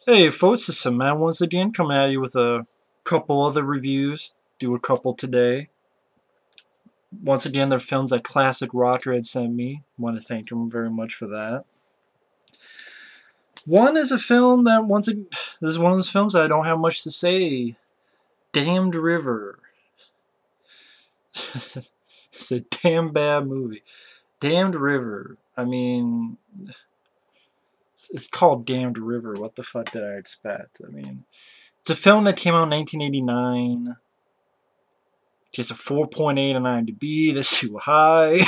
Hey folks, it's man once again coming at you with a couple other reviews. Do a couple today. Once again, they're films that ClassicRocker had sent me. Want to thank them very much for that. One is a film that this is one of those films that I don't have much to say. Damned River. It's a damn bad movie. Damned River. I mean, it's called Damned River. What the fuck did I expect? I mean, it's a film that came out in 1989. It's a 4.8 on IMDb. That's too high.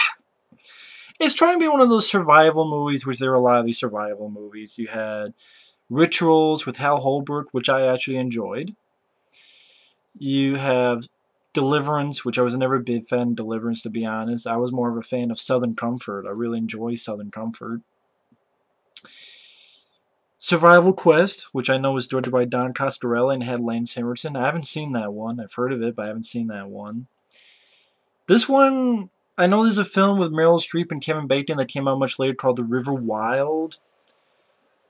It's trying to be one of those survival movies, which there are a lot of these survival movies. You had Rituals with Hal Holbrook, which I actually enjoyed. You have Deliverance, which I was never a big fan of Deliverance, to be honest. I was more of a fan of Southern Comfort. I really enjoy Southern Comfort. Survival Quest, which I know was directed by Don Coscarelli and had Lance Henriksen. I haven't seen that one. I've heard of it, but I haven't seen that one. This one, I know there's a film with Meryl Streep and Kevin Bacon that came out much later called The River Wild.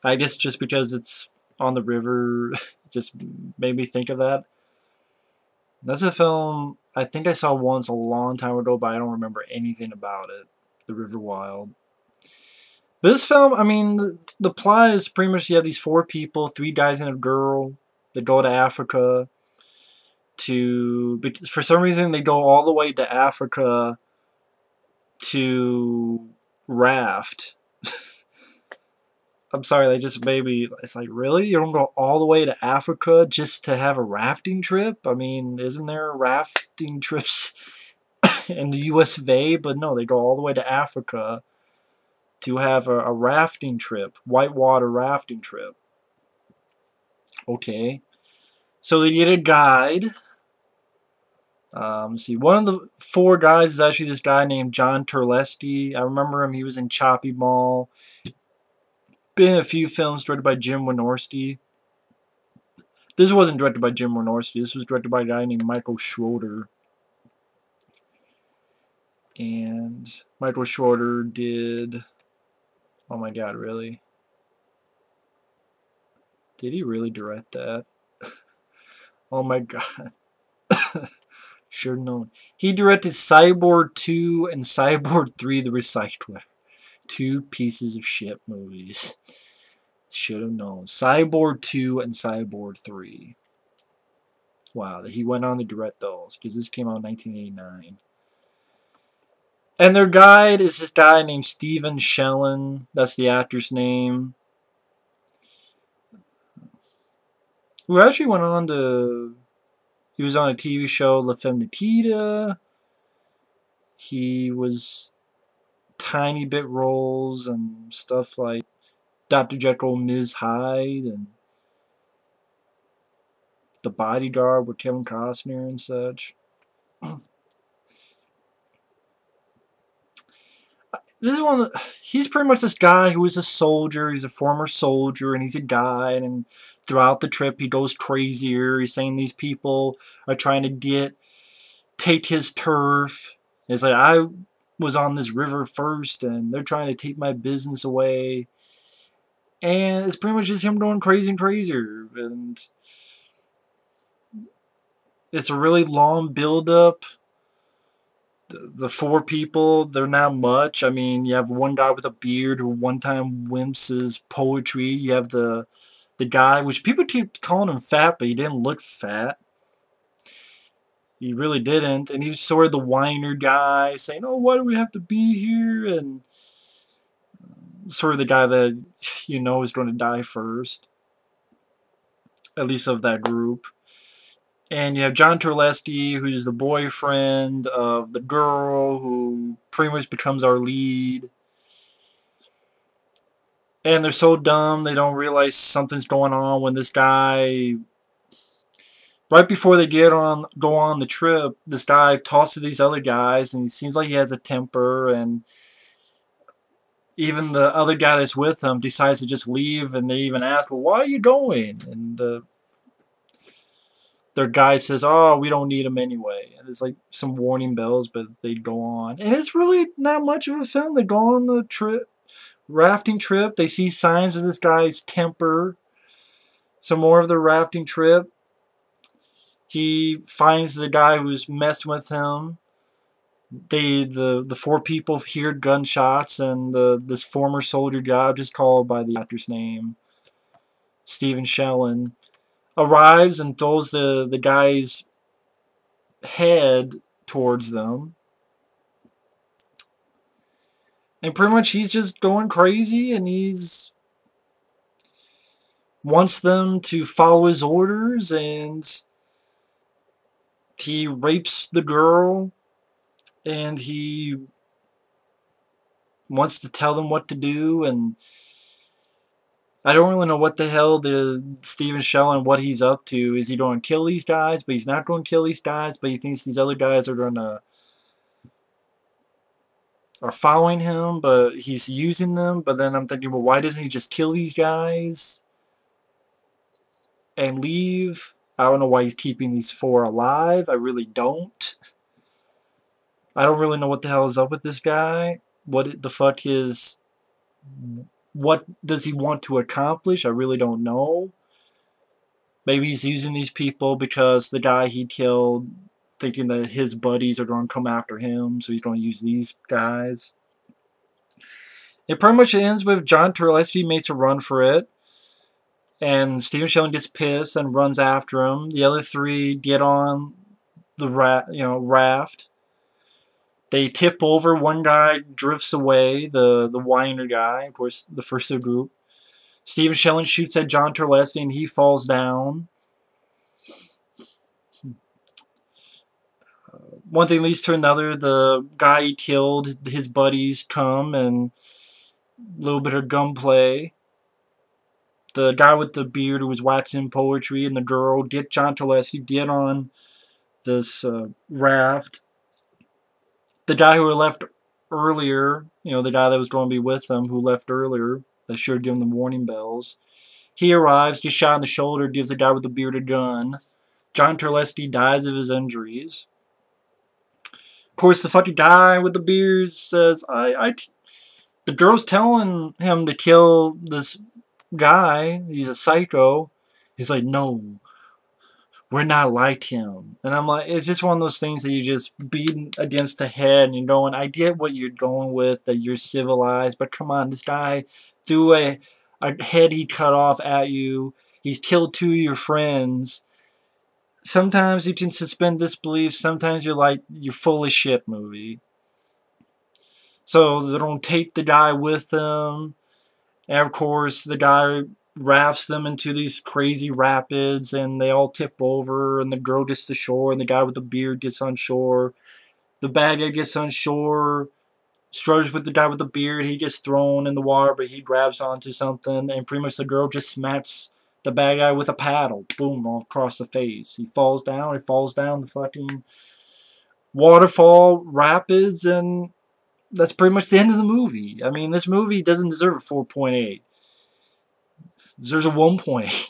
I guess just because it's on the river, just made me think of that. That's a film I think I saw once a long time ago, but I don't remember anything about it. The River Wild. This film, I mean, the plot is pretty much you have these four people, three guys and a girl, that go to Africa for some reason they go all the way to Africa to raft. I'm sorry, they just maybe, it's like, really? You don't go all the way to Africa just to have a rafting trip? I mean, isn't there rafting trips in the US of A? But no, they go all the way to Africa to have a rafting trip, whitewater rafting trip. Okay. So they get a guide. Let's see, one of the four guys is actually this guy named John Terlesky. I remember him, he was in Choppy Mall. Been in a few films directed by Jim Wynorski. This wasn't directed by Jim Wynorski. This was directed by a guy named Michael Schroeder. And Michael Schroeder did... Oh my god, really? Did he really direct that? Oh my god. Should have known. He directed Cyborg 2 and Cyborg 3 The Recycler. Two pieces of shit movies. Should have known. Cyborg 2 and Cyborg 3. Wow, he went on to direct those, because this came out in 1989. And their guide is this guy named Stephen Shellen. That's the actor's name. Who actually went on to... He was on a TV show, La Femme Nikita. He was tiny bit roles and stuff like Dr. Jekyll, Ms. Hyde, and The Bodyguard with Kevin Costner and such. This is one. He's pretty much this guy who is a soldier. He's a former soldier, and he's a guide. And throughout the trip, he goes crazier. He's saying these people are trying to take his turf. It's like, I was on this river first, and they're trying to take my business away. And it's pretty much just him going crazy and crazier. And it's a really long build-up. The four people, they're not much. I mean, you have one guy with a beard who one time wimps his poetry. You have the guy, which people keep calling him fat, but he didn't look fat. He really didn't. And he's sort of the whiner guy, saying, oh, why do we have to be here? And sort of the guy that you know is going to die first. At least of that group. And you have John Terlesky, who's the boyfriend of the girl who pretty much becomes our lead. And they're so dumb, they don't realize something's going on when this guy, right before they go on the trip, this guy talks to these other guys, and he seems like he has a temper, and even the other guy that's with him decides to just leave, and they even ask, well, why are you going? And their guy says, oh, we don't need him anyway. And it's like some warning bells, but they go on. And it's really not much of a film. They go on the rafting trip. They see signs of this guy's temper. some more of the rafting trip. He finds the guy who's messing with him. The four people hear gunshots, and this former soldier guy, just called by the actor's name, Stephen Shellen, arrives and throws the guy's head towards them. And pretty much he's just going crazy, and he's wants them to follow his orders, and he rapes the girl, and he wants to tell them what to do, and I don't really know what the hell the Stephen Shellen, what he's up to. Is he going to kill these guys, but he's not going to kill these guys, but he thinks these other guys are following him, but he's using them. But then I'm thinking, well, why doesn't he just kill these guys and leave? I don't know why he's keeping these four alive. I really don't. I don't really know what the hell is up with this guy. What the fuck is... What does he want to accomplish? I really don't know. Maybe he's using these people because the guy he killed, thinking that his buddies are going to come after him, so he's going to use these guys. It pretty much ends with John Turleski makes a run for it, and Stephen Shellen gets pissed and runs after him. The other three get on the raft. They tip over. One guy drifts away, the whiner guy, of course, the first of the group. Stephen Shellen shoots at John Turleski, and he falls down. One thing leads to another. The guy he killed, his buddies come, and a little bit of gunplay. The guy with the beard who was waxing poetry and the girl get John Turleski, get on this raft. The guy who left earlier, the guy that was going to be with them, who left earlier, they should have given them warning bells. He arrives, gets shot in the shoulder, gives the guy with the beard a gun. John Turleski dies of his injuries. Of course, the fucking guy with the beard says, the girl's telling him to kill this guy. He's a psycho. He's like, no, we're not like him. And I'm like, it's just one of those things that you just beat against the head and you're going, I get what you're going with, that you're civilized, but come on, this guy threw a head he cut off at you. He's killed two of your friends. Sometimes you can suspend disbelief. Sometimes you're like, you're full of shit, movie. So they don't take the guy with them. And of course, the guy rafts them into these crazy rapids, and they all tip over, and the girl gets to shore, and the guy with the beard gets on shore. The bad guy gets on shore, struggles with the guy with the beard. He gets thrown in the water, but he grabs onto something, and pretty much the girl just smacks the bad guy with a paddle. Boom, all across the face. He falls down the fucking waterfall rapids, and that's pretty much the end of the movie. I mean, this movie doesn't deserve a 4.8. There's a 1.8.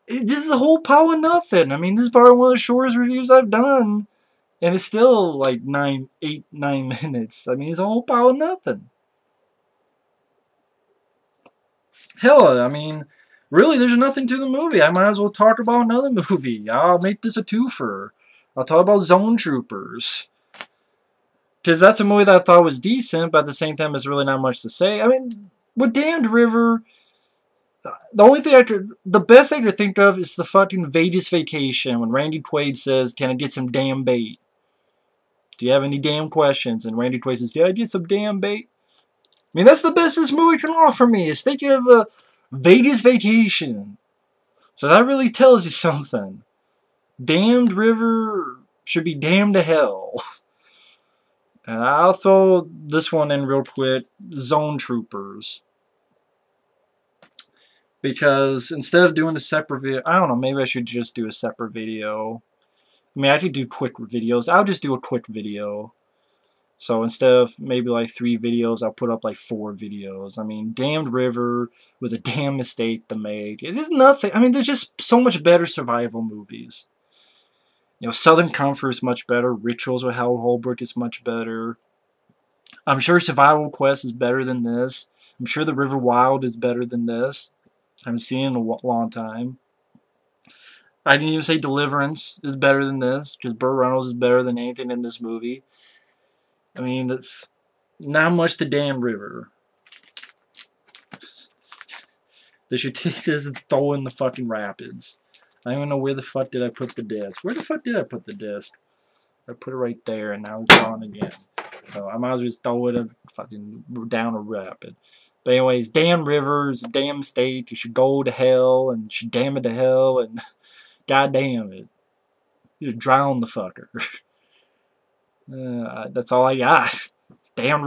This is a whole pile of nothing. I mean, this is probably one of the shortest reviews I've done. And it's still like 9 minutes. I mean, it's a whole pile of nothing. Hell, I mean, really, there's nothing to the movie. I might as well talk about another movie. I'll make this a twofer. I'll talk about Zone Troopers. Because that's a movie that I thought was decent, but at the same time, there's really not much to say. I mean, with Damned River... The only thing the best I could think of is the fucking Vegas Vacation when Randy Quaid says, "Can I get some damn bait? Do you have any damn questions?" And Randy Quaid says, "Did I get some damn bait?" I mean, that's the best this movie can offer me, is thinking of a Vegas Vacation. So that really tells you something. Damned River should be damned to hell. And I'll throw this one in real quick, Zone Troopers. Because instead of doing a separate video, I don't know, maybe I should just do a separate video. I mean, I could do quick videos. I'll just do a quick video. So instead of maybe like 3 videos, I'll put up like 4 videos. I mean, Damned River was a damn mistake to make. It is nothing. I mean, there's just so much better survival movies. Southern Comfort is much better. Rituals with Howard Holbrook is much better. I'm sure Survival Quest is better than this. I'm sure The River Wild is better than this. I haven't seen it in a long time. I didn't even say Deliverance is better than this, because Burt Reynolds is better than anything in this movie. I mean, that's not much to damn river. They should take this and throw in the fucking rapids. I don't even know where the fuck did I put the disc. Where the fuck did I put the disc? I put it right there, and now it's gone again. So I might as well just throw it fucking down a rapid. But anyways, damn rivers, damn state. You should go to hell, and you should damn it to hell, and goddamn it. You just drown the fucker. That's all I got. Damn